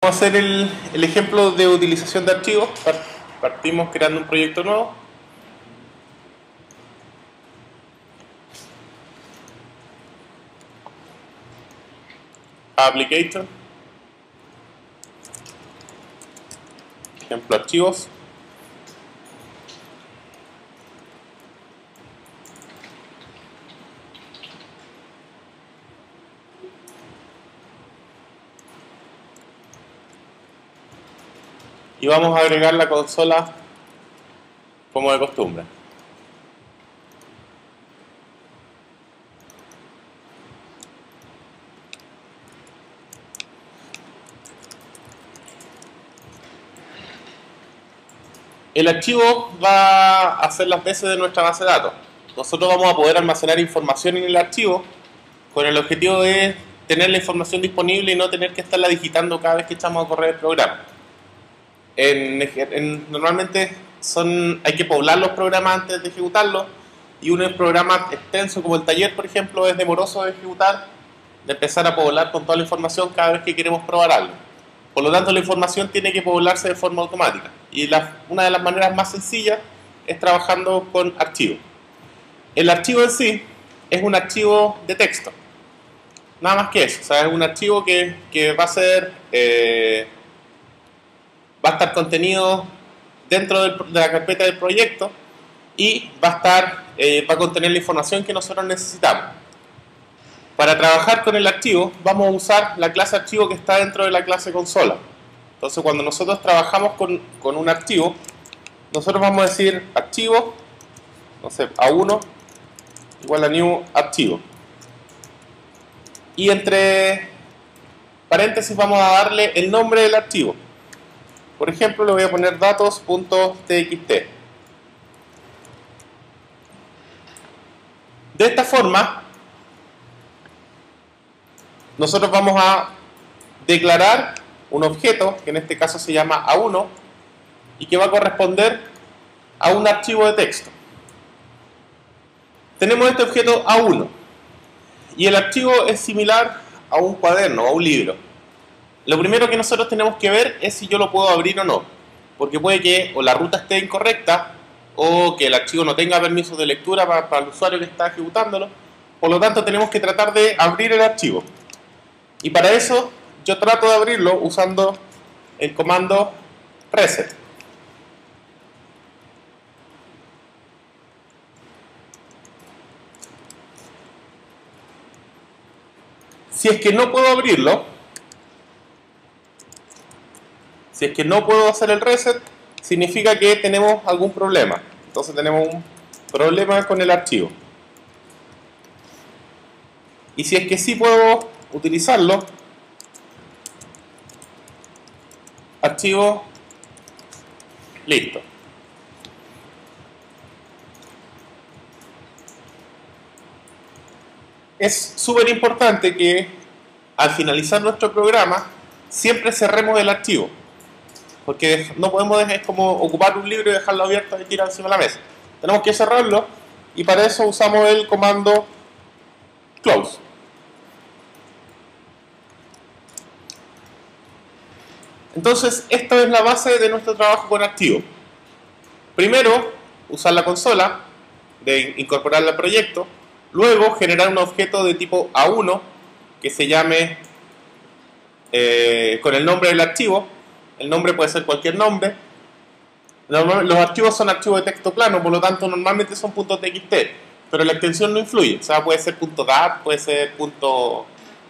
Vamos a hacer el ejemplo de utilización de archivos. Partimos creando un proyecto nuevo. Application. Ejemplo, archivos. Y vamos a agregar la consola como de costumbre. El archivo va a hacer las veces de nuestra base de datos. Nosotros vamos a poder almacenar información en el archivo con el objetivo de tener la información disponible y no tener que estarla digitando cada vez que echamos a correr el programa. Normalmente hay que poblar los programas antes de ejecutarlos, y un programa extenso como el taller, por ejemplo, es demoroso de ejecutar, de empezar a poblar con toda la información cada vez que queremos probar algo. Por lo tanto, la información tiene que poblarse de forma automática, y una de las maneras más sencillas es trabajando con archivos. El archivo en sí es un archivo de texto, nada más que eso. O sea, es un archivo que va a estar contenido dentro de la carpeta del proyecto, y va a contener la información que nosotros necesitamos. Para trabajar con el archivo vamos a usar la clase archivo que está dentro de la clase consola. Entonces, cuando nosotros trabajamos con un archivo, nosotros vamos a decir archivo, no sé, A1 igual a new archivo, y entre paréntesis vamos a darle el nombre del archivo. Por ejemplo, le voy a poner datos.txt. De esta forma, nosotros vamos a declarar un objeto, que en este caso se llama A1, y que va a corresponder a un archivo de texto. Tenemos este objeto A1, y el archivo es similar a un cuaderno, a un libro. Lo primero que nosotros tenemos que ver es si yo lo puedo abrir o no, porque puede que o la ruta esté incorrecta, o que el archivo no tenga permisos de lectura para el usuario que está ejecutándolo. Por lo tanto, tenemos que tratar de abrir el archivo, y para eso yo trato de abrirlo usando el comando reset. Si es que no puedo abrirlo, si es que no puedo hacer el reset, significa que tenemos algún problema. Entonces tenemos un problema con el archivo. Y si es que sí puedo utilizarlo, archivo, listo. Es súper importante que al finalizar nuestro programa siempre cerremos el archivo, porque no podemos es como ocupar un libro y dejarlo abierto y tirado encima de la mesa. Tenemos que cerrarlo, y para eso usamos el comando close. Entonces, esta es la base de nuestro trabajo con archivos. Primero, usar la consola, de incorporarla al proyecto. Luego, generar un objeto de tipo A1 que se llame con el nombre del archivo. El nombre puede ser cualquier nombre. Los archivos son archivos de texto plano, por lo tanto normalmente son .txt, pero la extensión no influye. O sea, puede ser .dat, puede ser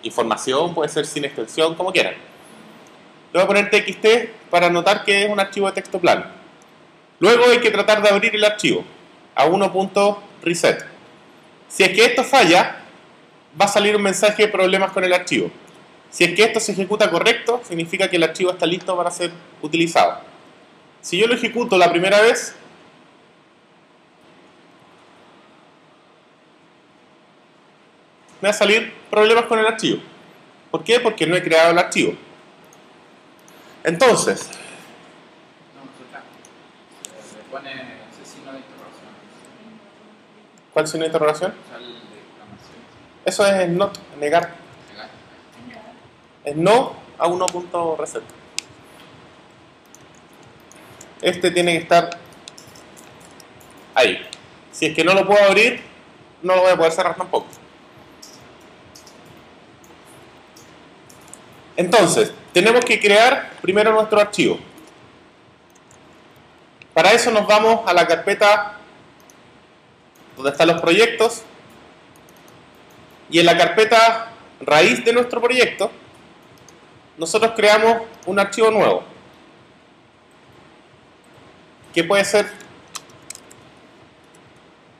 .información, puede ser sin extensión, como quieran. Le voy a poner txt para notar que es un archivo de texto plano. Luego hay que tratar de abrir el archivo A1.reset. Si es que esto falla, va a salir un mensaje de problemas con el archivo. Si es que esto se ejecuta correcto, significa que el archivo está listo para ser utilizado. Si yo lo ejecuto la primera vez, me va a salir problemas con el archivo. ¿Por qué? Porque no he creado el archivo. Entonces, se pone ese signo de interrogación. ¿cuál signo de interrogación? O sea, el de exclamación. Eso es not, negar. Es no a 1.reset. este tiene que estar ahí. Si es que no lo puedo abrir, no lo voy a poder cerrar tampoco. Entonces, tenemos que crear primero nuestro archivo. Para eso nos vamos a la carpeta donde están los proyectos, y en la carpeta raíz de nuestro proyecto nosotros creamos un archivo nuevo que puede ser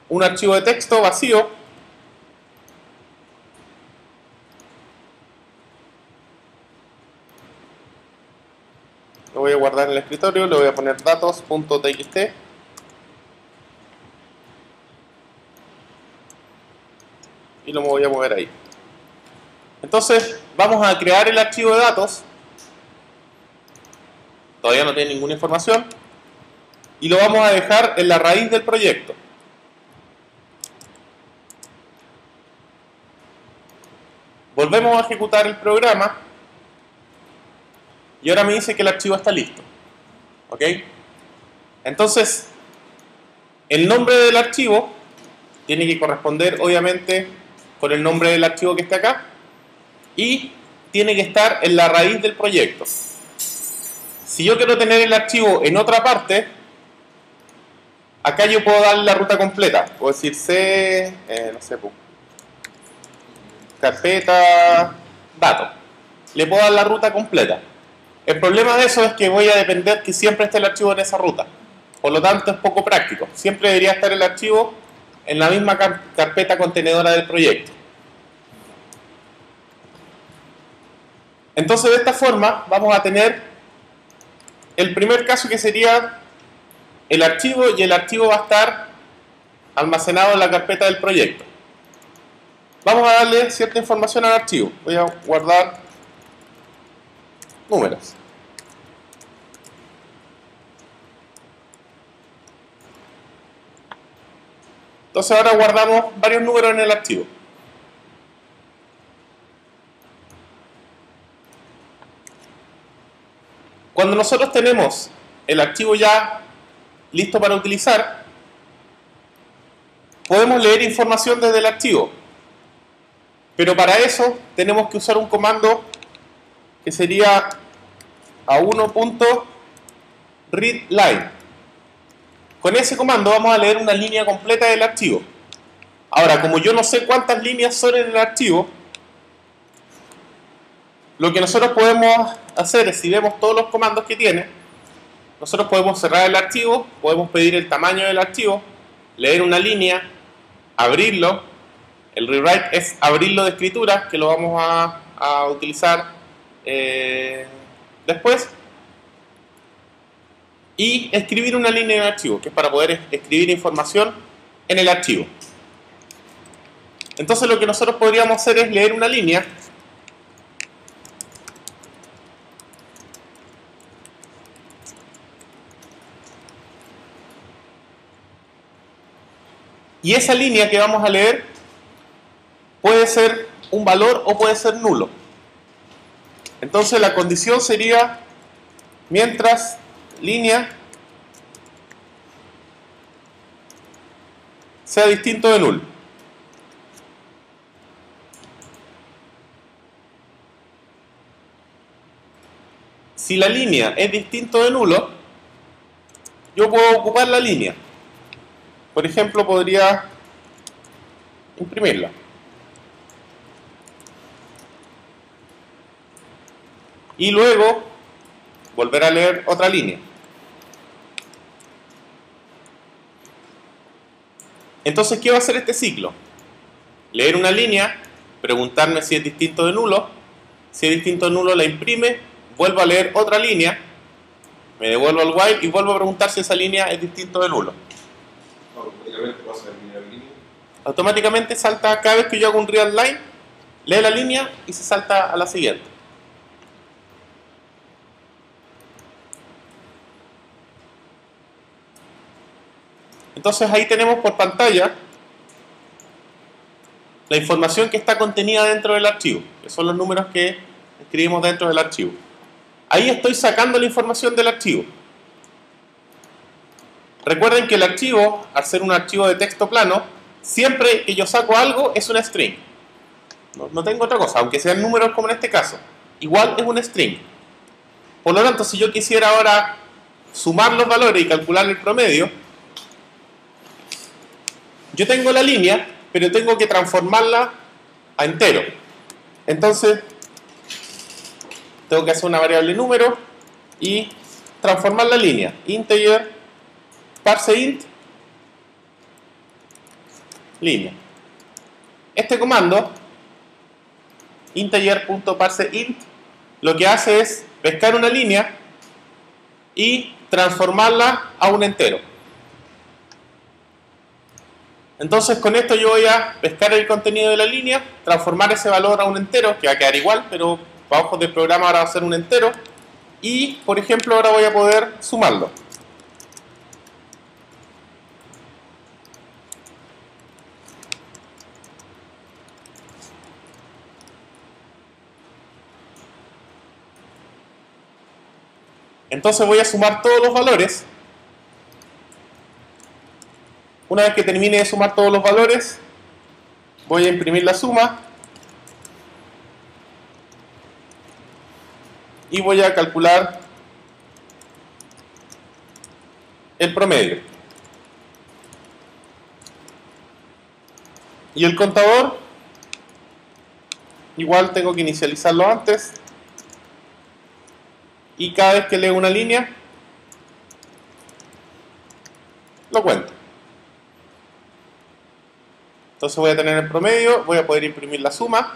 un archivo de texto vacío, lo voy a guardar en el escritorio, le voy a poner datos.txt y lo voy a mover ahí. Entonces vamos a crear el archivo de datos, todavía no tiene ninguna información, y lo vamos a dejar en la raíz del proyecto. Volvemos a ejecutar el programa y ahora me dice que el archivo está listo. ¿Ok? Entonces, el nombre del archivo tiene que corresponder obviamente con el nombre del archivo que está acá y tiene que estar en la raíz del proyecto. Si yo quiero tener el archivo en otra parte, acá yo puedo darle la ruta completa. Puedo decir C, no sé, carpeta, datos. Le puedo dar la ruta completa. El problema de eso es que voy a depender que siempre esté el archivo en esa ruta. Por lo tanto es poco práctico. Siempre debería estar el archivo en la misma carpeta contenedora del proyecto. Entonces de esta forma vamos a tener el primer caso, que sería el archivo, y el archivo va a estar almacenado en la carpeta del proyecto. Vamos a darle cierta información al archivo. Voy a guardar números. Entonces ahora guardamos varios números en el archivo. Cuando nosotros tenemos el archivo ya listo para utilizar, podemos leer información desde el archivo. Pero para eso tenemos que usar un comando que sería a1.readline. Con ese comando vamos a leer una línea completa del archivo. Ahora, como yo no sé cuántas líneas son en el archivo, lo que nosotros podemos hacer es, si vemos todos los comandos que tiene, nosotros podemos cerrar el archivo, podemos pedir el tamaño del archivo, leer una línea, abrirlo. El rewrite es abrirlo de escritura, que lo vamos a utilizar después. Y escribir una línea en el archivo, que es para poder escribir información en el archivo. Entonces lo que nosotros podríamos hacer es leer una línea. Y esa línea que vamos a leer puede ser un valor o puede ser nulo. Entonces la condición sería mientras línea sea distinto de null. Si la línea es distinto de nulo, yo puedo ocupar la línea. Por ejemplo, podría imprimirla. Y luego volver a leer otra línea. Entonces, ¿qué va a hacer este ciclo? Leer una línea, preguntarme si es distinto de nulo. Si es distinto de nulo, la imprime, vuelvo a leer otra línea, me devuelvo al while y vuelvo a preguntar si esa línea es distinto de nulo. Automáticamente pasa de línea a línea. Automáticamente salta, cada vez que yo hago un read line, lee la línea y se salta a la siguiente. Entonces ahí tenemos por pantalla la información que está contenida dentro del archivo, que son los números que escribimos dentro del archivo. Ahí estoy sacando la información del archivo. Recuerden que el archivo, al ser un archivo de texto plano, siempre que yo saco algo es un string. No tengo otra cosa, aunque sean números como en este caso. Igual es un string. Por lo tanto, si yo quisiera ahora sumar los valores y calcular el promedio, yo tengo la línea, pero tengo que transformarla a entero. Entonces, tengo que hacer una variable número y transformar la línea. Integer, parseInt, línea. Este comando, integer.parseInt, lo que hace es pescar una línea y transformarla a un entero. Entonces con esto yo voy a pescar el contenido de la línea, transformar ese valor a un entero, que va a quedar igual, pero para ojos del programa ahora va a ser un entero, y por ejemplo ahora voy a poder sumarlo. Entonces voy a sumar todos los valores. Una vez que termine de sumar todos los valores, voy a imprimir la suma y voy a calcular el promedio. Y el contador, igual tengo que inicializarlo antes. Y cada vez que leo una línea, lo cuento. Entonces voy a tener el promedio, voy a poder imprimir la suma.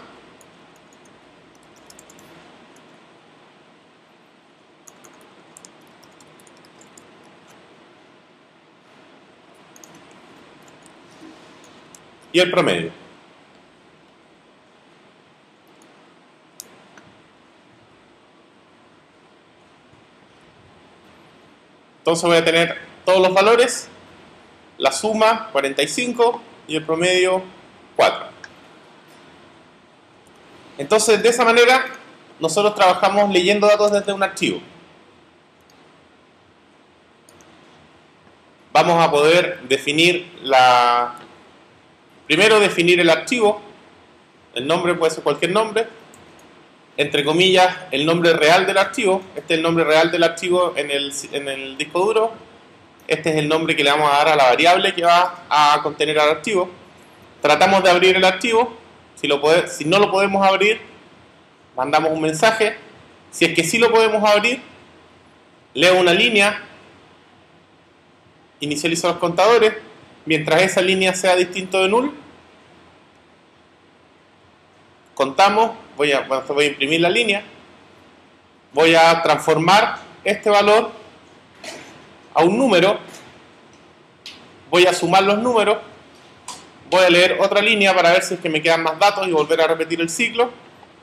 Y el promedio. Entonces voy a tener todos los valores, la suma 45 y el promedio 4. Entonces de esa manera nosotros trabajamos leyendo datos desde un archivo. Vamos a poder definir primero definir el archivo. El nombre puede ser cualquier nombre, entre comillas el nombre real del archivo. Este es el nombre real del archivo en el disco duro. Este es el nombre que le vamos a dar a la variable que va a contener al archivo. Tratamos de abrir el archivo. Si no lo podemos abrir, mandamos un mensaje. Si es que sí lo podemos abrir, leo una línea, inicializo los contadores. Mientras esa línea sea distinto de null, contamos. Voy a imprimir la línea. Voy a transformar este valor a un número. Voy a sumar los números. Voy a leer otra línea para ver si es que me quedan más datos y volver a repetir el ciclo.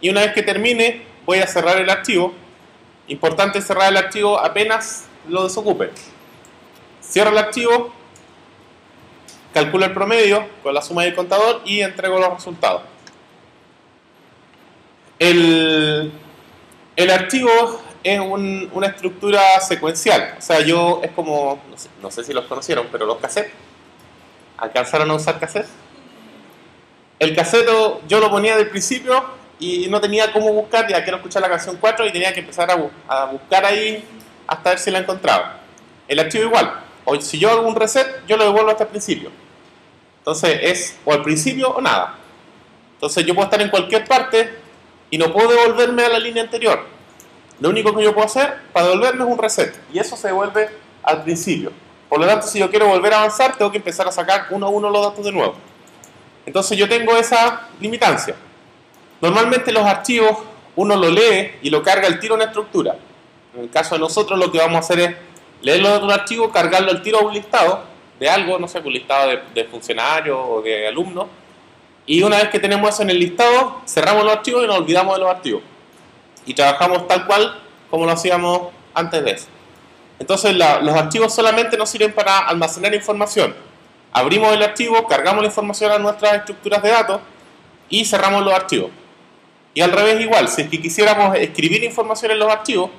Y una vez que termine, voy a cerrar el archivo. Importante cerrar el archivo apenas lo desocupe. Cierro el archivo, calculo el promedio con la suma del contador y entrego los resultados. El archivo es una estructura secuencial. O sea, es como, no sé si los conocieron, pero los cassettes. ¿Alcanzaron a usar cassettes? El cassette yo lo ponía del principio y no tenía cómo buscar. Ya quiero escuchar la canción 4 y tenía que empezar a buscar ahí hasta ver si la encontraba. El archivo igual. O si yo hago un reset, yo lo devuelvo hasta el principio. Entonces es o al principio o nada. Entonces yo puedo estar en cualquier parte y no puedo devolverme a la línea anterior. Lo único que yo puedo hacer para devolverme es un reset. Y eso se devuelve al principio. Por lo tanto, si yo quiero volver a avanzar, tengo que empezar a sacar uno a uno los datos de nuevo. Entonces yo tengo esa limitancia. Normalmente los archivos uno lo lee y lo carga al tiro en la estructura. En el caso de nosotros lo que vamos a hacer es leerlo de un archivo, cargarlo al tiro a un listado de algo, no sé, un listado de funcionarios o de alumnos. Y una vez que tenemos eso en el listado, cerramos los archivos y nos olvidamos de los archivos. Y trabajamos tal cual como lo hacíamos antes de eso. Entonces los archivos solamente nos sirven para almacenar información. Abrimos el archivo, cargamos la información a nuestras estructuras de datos y cerramos los archivos. Y al revés igual, si es que quisiéramos escribir información en los archivos,